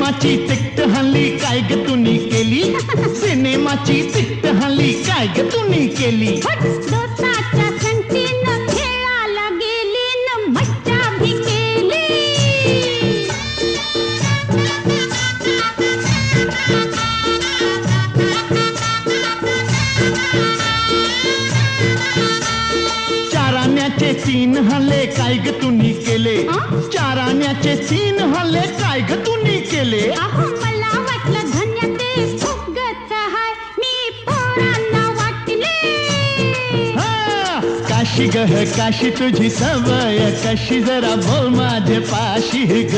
सिनेमाची तिकट हल्ली काय ग तुनी केली सिनेमाची तिकट हल्ली काय ग तुनी केली दोस्ताच्या संगतीनं खेळायला गेली न मज्जा भी केली चार आण्याचे 3 हल्ले काय ग तुनी केले चार आण्याचे 3 हल्ले काय ग तुनी केले अहो मला वाटलं धन्य ते फुगत हाय मी पोरांना वाटले काशी गह काशी तुझी सवय कशी जरा बोल माझे पाशी ग